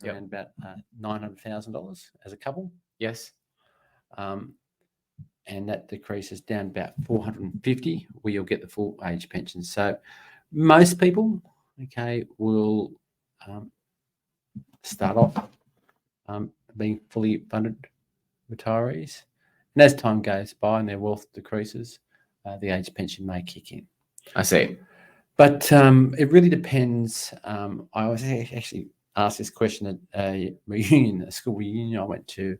around about $900,000 as a couple. Yes. And that decreases down about 450 where you'll get the full age pension. So most people, will start off being fully funded retirees. And as time goes by and their wealth decreases, the age pension may kick in. I see. But it really depends. I was actually asked this question at a school reunion I went to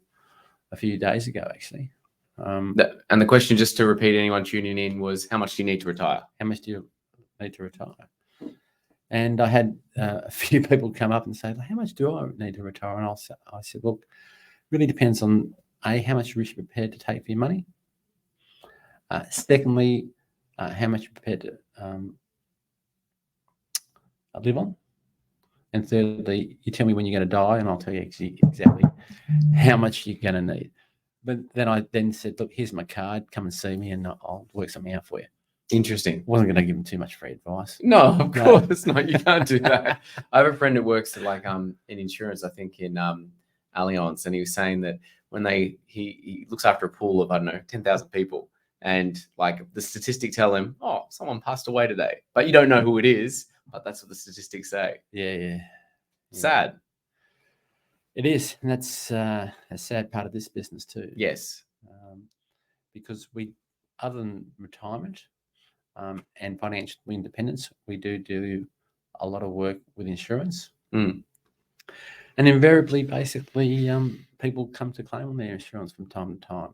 a few days ago, actually. And the question, just to repeat, anyone tuning in, was how much do you need to retire? How much do you need to retire? And I had a few people come up and say, how much do I need to retire? And I said, look, really depends on how much risk you're prepared to take for your money. Secondly, how much you're prepared to live on. And thirdly, you tell me when you're going to die, and I'll tell you exactly how much you're going to need. But then I said, look, here's my card. Come and see me, and I'll work something out for you. Interesting. Wasn't going to give him too much free advice. No, of course not. You can't do that. I have a friend that works at in insurance, I think in Allianz, and he was saying that when he looks after a pool of 10,000 people, and the statistics tell him, oh, someone passed away today, but you don't know who it is, but that's what the statistics say. Yeah. Sad. It is, and that's a sad part of this business too. Yes, because we, other than retirement and financial independence, we do a lot of work with insurance, and invariably, basically, people come to claim on their insurance from time to time.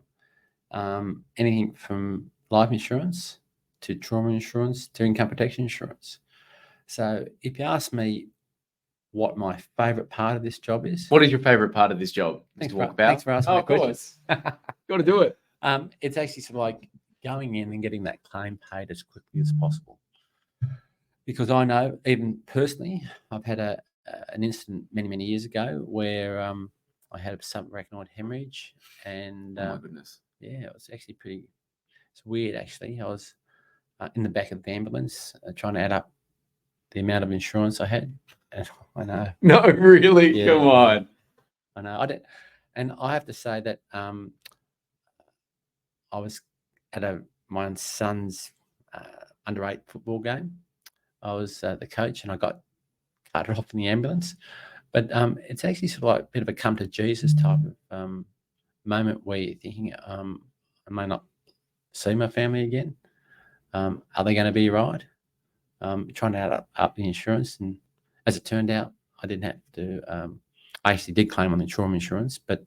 Anything from life insurance to trauma insurance to income protection insurance. So, if you ask me what my favourite part of this job is. What is your favourite part of this job? Thanks for asking me of course. Got to do it. It's actually sort of like going in and getting that claim paid as quickly as possible. Because I know, even personally, I've had an incident many years ago where I had a subarachnoid hemorrhage. And oh, my goodness. Yeah, it was actually it's weird, actually. I was in the back of the ambulance trying to add up the amount of insurance I had. And I know. No, really? Yeah, come on. I know. And I have to say that I was at my son's under-8 football game. I was the coach, and I got carted off in the ambulance. But it's actually sort of like a bit of a come to Jesus type of moment where you're thinking, I may not see my family again. Are they going to be right? Trying to add up the insurance, and as it turned out, I didn't have to. I actually did claim on the trauma insurance, but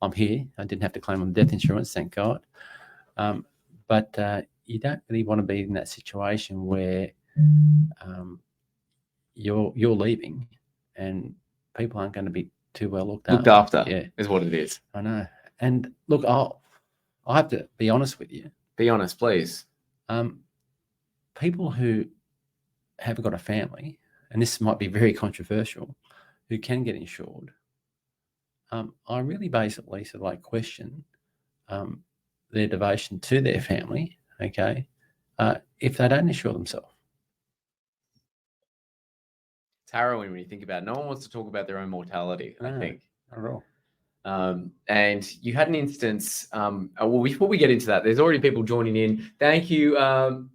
I'm here. I didn't have to claim on the death insurance, thank God. But you don't really want to be in that situation where you're leaving, and people aren't going to be too well looked after. Yeah, is what it is. I know. And look, I have to be honest with you. Be honest, please. People who have got a family, and this might be very controversial, who can get insured, I really basically sort of like question their devotion to their family, if they don't insure themselves. It's harrowing when you think about it. No one wants to talk about their own mortality, I think. Not at all. And you had an instance, well, before we get into that, there's already people joining in. Thank you.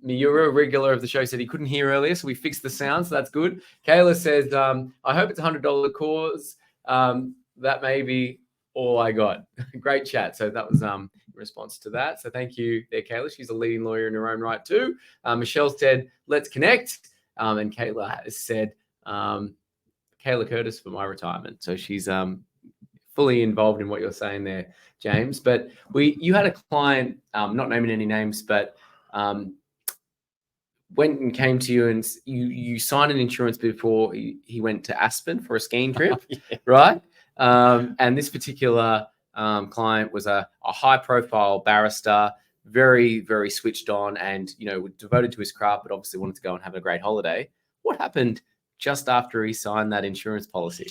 Miura, regular of the show, said he couldn't hear earlier, so we fixed the sound, so that's good. Kayla says, I hope it's $100 cause. That may be all I got. Great chat. So that was in response to that. So thank you there, Kayla. She's a leading lawyer in her own right too. Michelle said, let's connect. And Kayla has said, Kayla Curtis for my retirement. So she's fully involved in what you're saying there, James. But you had a client, not naming any names, but went and came to you, and you signed an insurance before he went to Aspen for a skiing trip, right? And this particular client was a high-profile barrister, very, very switched on, and devoted to his craft, but obviously wanted to go and have a great holiday. What happened just after he signed that insurance policy?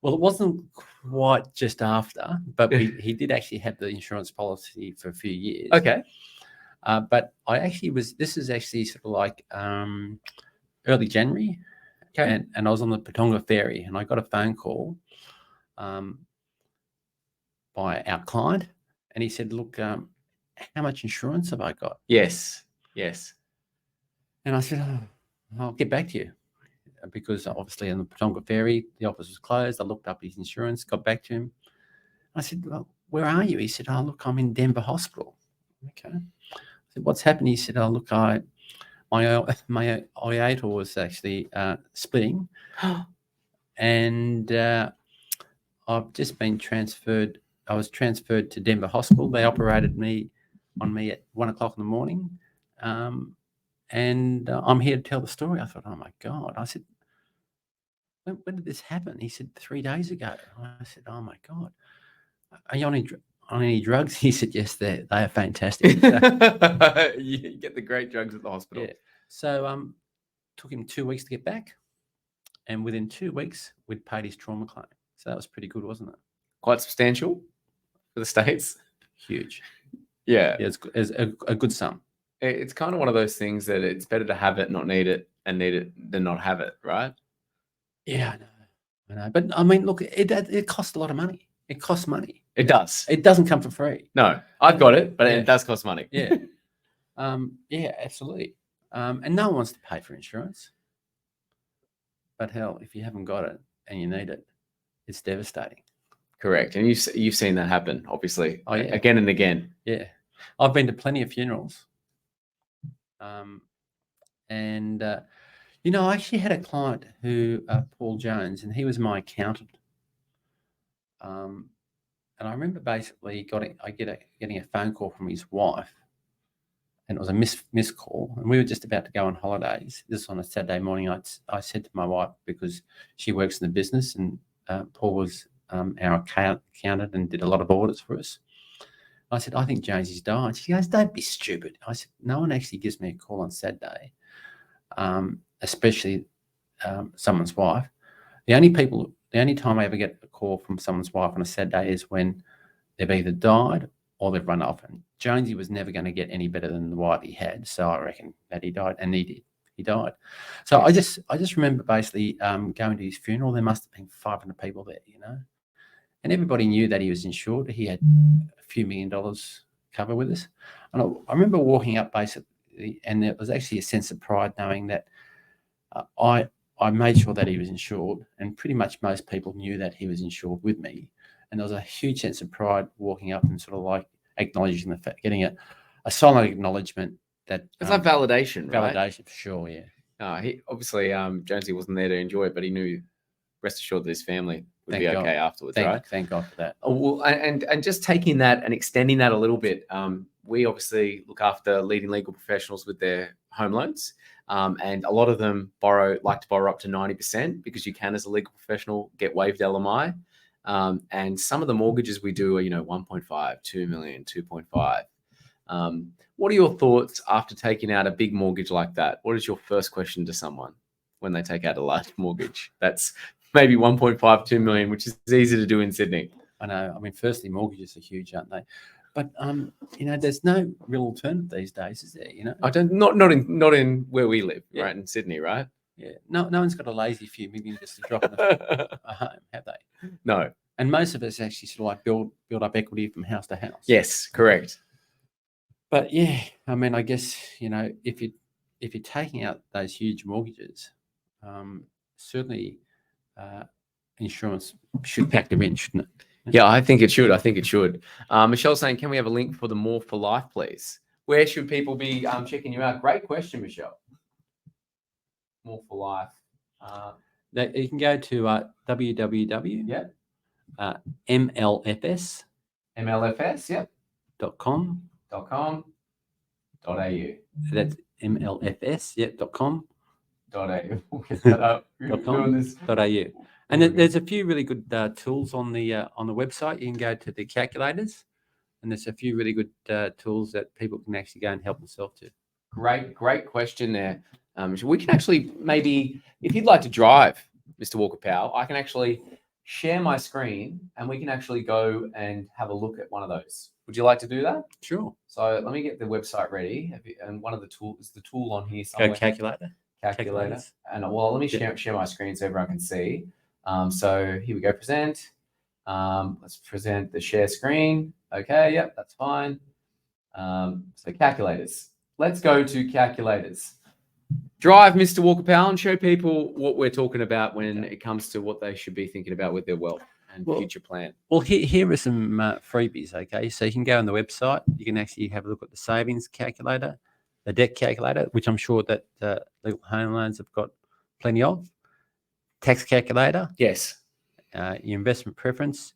Well, it wasn't quite just after, but he did actually have the insurance policy for a few years. Okay. But this is actually sort of like early January. Okay. And I was on the Patonga ferry, and I got a phone call by our client, and he said, "Look, how much insurance have I got?" Yes. Yes. And I said, "Oh, I'll get back to you," because obviously in the Patonga Ferry, the office was closed. I looked up his insurance, got back to him. I said, "Well, where are you?" He said, "Oh, look, I'm in Denver Hospital." Okay. I said, "What's happened?" He said, "Oh, look, my aorta was actually splitting, and I've just been transferred. I was transferred to Denver Hospital. They operated on me at 1:00 in the morning, and I'm here to tell the story." I thought, "Oh my God!" I said, "When did this happen?" He said, 3 days ago. I said, "Oh my God, are you on any drugs?" He said, "Yes, they are fantastic." You get the great drugs at the hospital. Yeah. So took him 2 weeks to get back, and within 2 weeks, we'd paid his trauma claim. So that was pretty good, wasn't it? Quite substantial for the States. Huge. Yeah. Yeah, it's a good sum. It's kind of one of those things that it's better to have it, not need it, and need it than not have it, right? Yeah, I know. But I mean, look, it costs a lot of money. It costs money. It does. It doesn't come for free. No, I've got it, but Yeah. it does cost money. Yeah. Yeah, absolutely. And no one wants to pay for insurance. But hell, if you haven't got it and you need it, it's devastating. Correct. And you've seen that happen, obviously, Oh, yeah. again and again. Yeah. I've been to plenty of funerals. And I actually had a client who, Paul Jones, and he was my accountant. And I remember basically getting a phone call from his wife, and it was a missed call. And we were just about to go on holidays. This was on a Saturday morning. I said to my wife, because she works in the business, and Paul was our accountant and did a lot of audits for us. I said, "I think Jonesy's died." She goes, "Don't be stupid." I said, "No one actually gives me a call on Saturday, especially someone's wife. The only time I ever get a call from someone's wife on a Saturday is when they've either died or they've run off." And Jonesy was never going to get any better than the wife he had. So I reckon that he died, and he did. He died. So I just remember basically going to his funeral. There must have been 500 people there, and everybody knew that he was insured. He had a few $1 million cover with us. And I remember walking up basically, and there was actually a sense of pride knowing that I made sure that he was insured, and pretty much most people knew that he was insured with me. And there was a huge sense of pride walking up and sort of like acknowledging the fact, getting a solid acknowledgement that it's like validation, right? Validation, for sure, yeah. He obviously Jonesy wasn't there to enjoy it, but he knew, rest assured, that his family would be God. okay afterwards, right? Thank God for that. Well, and just taking that and extending that a little bit, we obviously look after leading legal professionals with their home loans. And a lot of them like to borrow up to 90%, because you can, as a legal professional, get waived LMI. And some of the mortgages we do are, 1.5, 2 million, 2.5. What are your thoughts after taking out a big mortgage like that? What is your first question to someone when they take out a large mortgage? That's maybe 1.5, 2 million, which is easy to do in Sydney. I know. I mean, firstly, mortgages are huge, aren't they? But there's no real alternative these days, is there? I don't. Not in where we live, Yeah. right in Sydney, right? Yeah. No one's got a lazy few million just to drop in a home, have they? No. And most of us actually sort of like build up equity from house to house. Yes, correct. But yeah, I mean, I guess if you're taking out those huge mortgages, certainly insurance should factor in, shouldn't it? Yeah, I think it should. Michelle's saying, can we have a link for the More for Life, please? Where should people be checking you out? Great question, Michelle. More for Life. You can go to www. Yep. MLFS. MLFS. Yep. .com. .com. .au. That's MLFS. Yep. .com. .au. We'll get that up. .au. And there's a few really good tools on the website. You can go to the calculators, and there's a few really good tools that people can actually go and help themselves to. Great question there. We can actually, maybe, if you'd like to drive, Mr. Walker-Powell, I can actually share my screen, and we can actually go and have a look at one of those. Would you like to do that? Sure. So let me get the website ready, and one of the tools is the tool on here somewhere. Go calculator. And let me share my screen so everyone can see. So here we go, present. Let's present the share screen. Okay, yep, that's fine. So calculators. Let's go to calculators. Drive, Mr. Walker-Powell, and show people what we're talking about when it comes to what they should be thinking about with their wealth and future plan. Well, here are some freebies, okay? So you can go on the website. You can actually have a look at the savings calculator, the debt calculator, which I'm sure that legal home loans have got plenty of. Tax calculator. Yes. Your investment preference.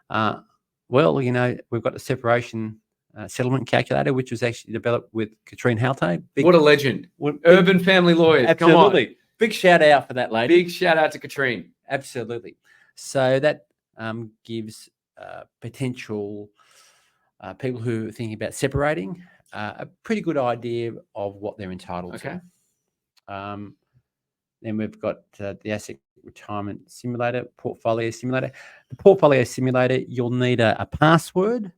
Well, you know, we've got the separation settlement calculator, which was actually developed with Katrine Halte. What a legend. Urban family lawyers. Absolutely. Come on. Big shout out for that lady. Big shout out to Katrine. Absolutely. So that gives potential people who are thinking about separating a pretty good idea of what they're entitled to. Then we've got the asset retirement simulator, portfolio simulator. The portfolio simulator, you'll need a password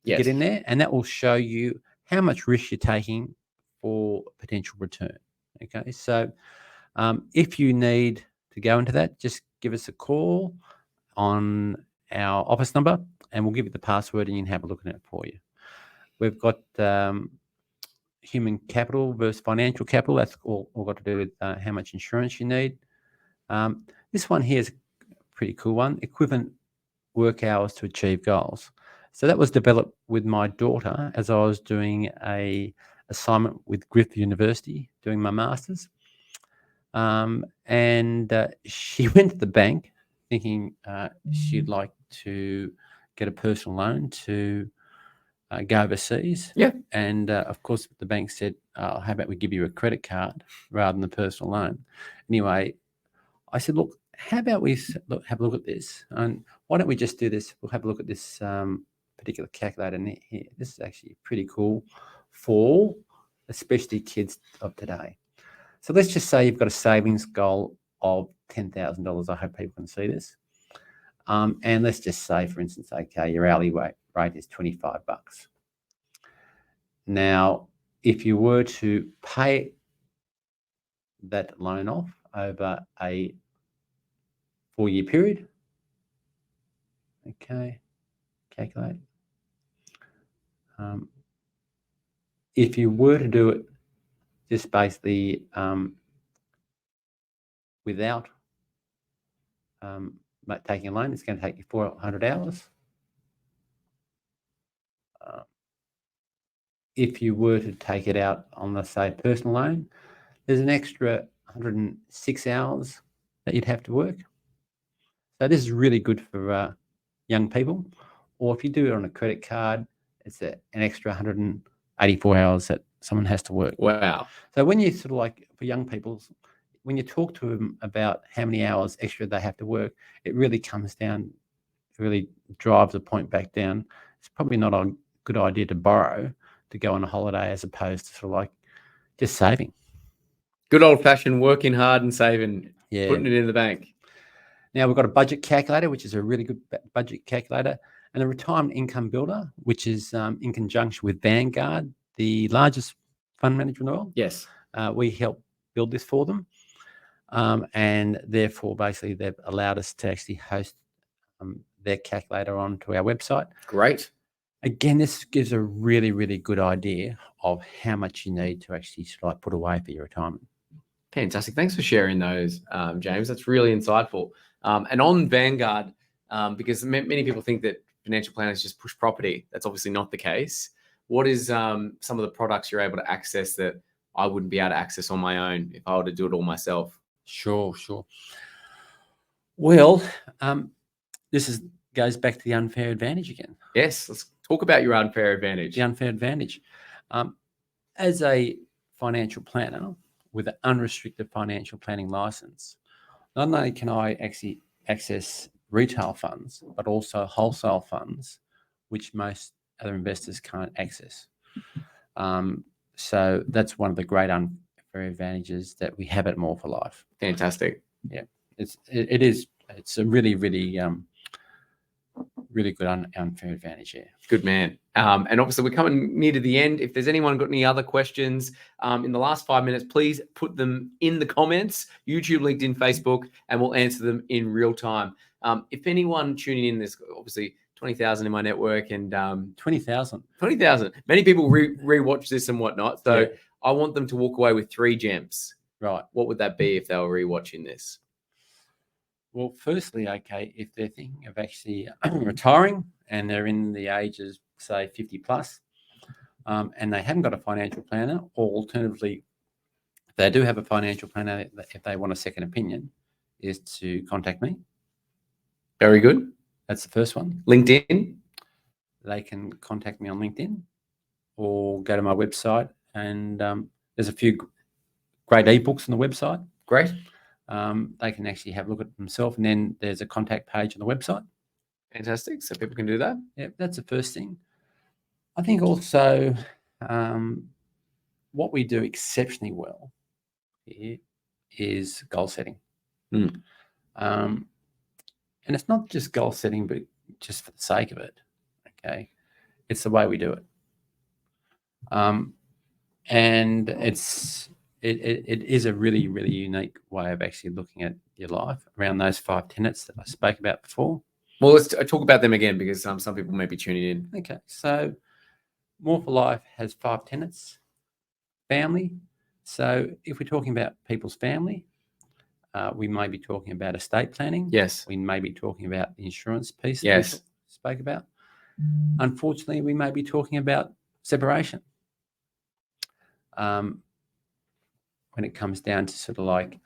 to get in there, and that will show you how much risk you're taking for potential return. Okay, so if you need to go into that, just give us a call on our office number, and we'll give you the password, and you can have a look at it for you. We've got human capital versus financial capital. That's all got to do with how much insurance you need. This one here is a pretty cool one. Equivalent work hours to achieve goals. So that was developed with my daughter as I was doing a assignment with Griffith University doing my master's. And she went to the bank thinking she'd like to get a personal loan to go overseas. Yeah. And of course, the bank said, how about we give you a credit card rather than a personal loan? Anyway, I said, look, how about we have a look at this? And why don't we just do this? We'll have a look at this particular calculator here. This is actually pretty cool for especially kids of today. So let's just say you've got a savings goal of $10,000. I hope people can see this. And let's just say, for instance, okay, your hourly rate is $25. Now, if you were to pay that loan off over a 4-year period, okay, calculate. If you were to do it just basically without taking a loan, it's going to take you 400 hours. If you were to take it out on, let's say, personal loan, there's an extra 106 hours that you'd have to work. So this is really good for young people. Or if you do it on a credit card, it's an extra 184 hours that someone has to work. Wow. So when you sort of like, for young people, when you talk to them about how many hours extra they have to work, it really comes down, really drives the point back down. It's probably not a good idea to borrow to go on a holiday as opposed to sort of like just saving. Good old fashioned working hard and saving, Yeah. putting it in the bank. Now we've got a budget calculator, which is a really good budget calculator, and a retirement income builder, which is in conjunction with Vanguard, the largest fund manager in the world. Yes. We help build this for them. And therefore, basically, they've allowed us to actually host their calculator onto our website. Great. Again, this gives a really, really good idea of how much you need to actually sort of like put away for your retirement. Fantastic. Thanks for sharing those, James. That's really insightful. And on Vanguard, because many people think that financial planners just push property. That's obviously not the case. What is some of the products you're able to access that I wouldn't be able to access on my own if I were to do it all myself? Sure. Well, this goes back to the unfair advantage again. Yes, let's talk about your unfair advantage. The unfair advantage. As a financial planner with an unrestricted financial planning license, not only can I actually access retail funds, but also wholesale funds, which most other investors can't access. So that's one of the great unfair advantages that we have at More for Life. Fantastic. Yeah, it's a really, really, really good unfair advantage. Yeah. Good man. And obviously we're coming near to the end. If there's anyone got any other questions in the last 5 minutes, please put them in the comments, YouTube, LinkedIn, Facebook, and we'll answer them in real time. If anyone tuning in, there's obviously 20,000 in my network and 20,000. 20,000. Many people rewatch this and whatnot. So Yeah. I want them to walk away with 3 gems. Right. What would that be if they were rewatching this? Well, firstly, okay, if they're thinking of actually retiring and they're in the ages, say, 50 plus, and they haven't got a financial planner, or alternatively, if they do have a financial planner, if they want a second opinion, is to contact me. Very good. That's the first one. LinkedIn. They can contact me on LinkedIn or go to my website, and there's a few great ebooks on the website. Great. They can actually have a look at it themselves, and then there's a contact page on the website. Fantastic. So people can do that. Yeah, that's the first thing. I think also what we do exceptionally well here is goal setting. Mm. And it's not just goal setting, but just for the sake of it. Okay, it's the way we do it. And it is a really, really unique way of actually looking at your life around those 5 tenets that I spoke about before. Well, let's talk about them again, because some people may be tuning in. Okay, so More for Life has 5 tenets. Family. So if we're talking about people's family, we may be talking about estate planning. Yes. We may be talking about the insurance piece that Yes. we spoke about. Unfortunately, we may be talking about separation. When it comes down to sort of like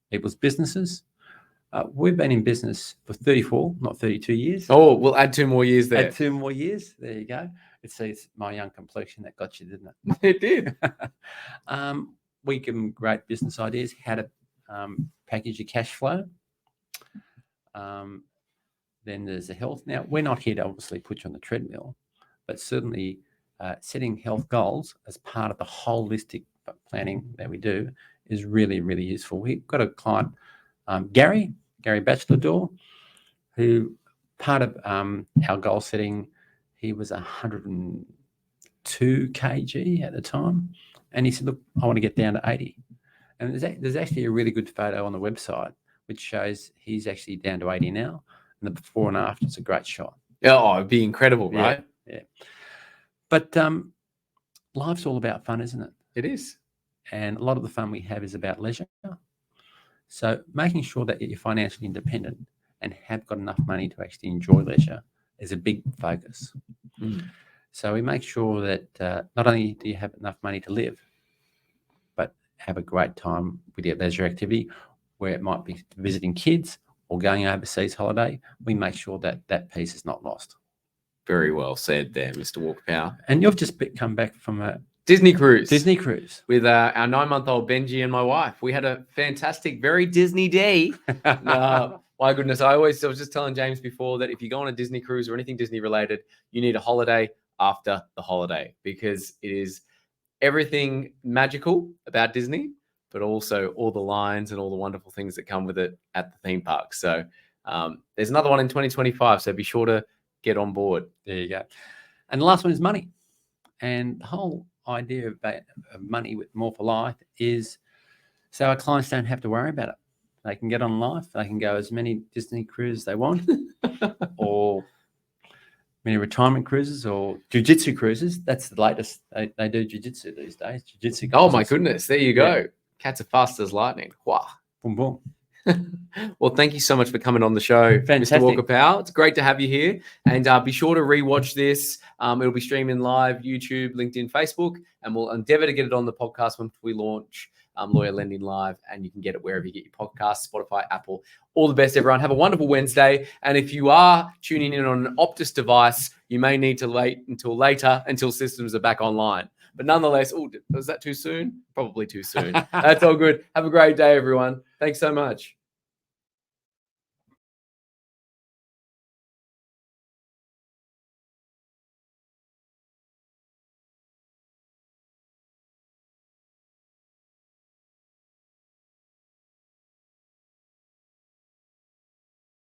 people's businesses, we've been in business for 34, not 32 years. Oh, we'll add 2 more years there. Add 2 more years. There you go. It's my young complexion that got you, didn't it? It did. We give them great business ideas, how to package your cash flow. Then there's the health. Now, we're not here to obviously put you on the treadmill, but certainly setting health goals as part of the holistic planning that we do is really, really useful. We've got a client, Gary Bachelor, who part of our goal setting, he was 102 kg at the time. And he said, look, I want to get down to 80. And there's actually a really good photo on the website which shows he's actually down to 80 now. And the before and after is a great shot. Oh, it'd be incredible, right? Yeah. But life's all about fun, isn't it? It is. And a lot of the fun we have is about leisure. So making sure that you're financially independent and have got enough money to actually enjoy leisure is a big focus. Mm. So we make sure that not only do you have enough money to live, but have a great time with your leisure activity, where it might be visiting kids or going overseas holiday. We make sure that that piece is not lost. Very well said there, Mr. Walker-Powell. And you've just come back from a Disney cruise. With our 9-month-old Benji and my wife. We had a fantastic, very Disney day. My goodness, I was just telling James before that if you go on a Disney cruise or anything Disney related, you need a holiday after the holiday, because it is everything magical about Disney, but also all the lines and all the wonderful things that come with it at the theme park. So there's another one in 2025, so be sure to get on board. There you go. And the last one is money. And the whole idea of money with More for Life is so our clients don't have to worry about it. They can get on life. They can go as many Disney cruises they want, or many retirement cruises, or jiu-jitsu cruises. That's the latest. They do jiu-jitsu these days. Jiu-jitsu. Oh my goodness! There you go. Yeah. Cats are fast as lightning. Wow. Boom, boom. Well, thank you so much for coming on the show, Fantastic. Mr. Walker-Powell. It's great to have you here. And be sure to rewatch this. It'll be streaming live, YouTube, LinkedIn, Facebook, and we'll endeavor to get it on the podcast when we launch Lawyer Lending Live, and you can get it wherever you get your podcasts, Spotify, Apple. All the best, everyone. Have a wonderful Wednesday. And if you are tuning in on an Optus device, you may need to wait until systems are back online. But nonetheless, was that too soon? Probably too soon. That's all good. Have a great day, everyone. Thanks so much.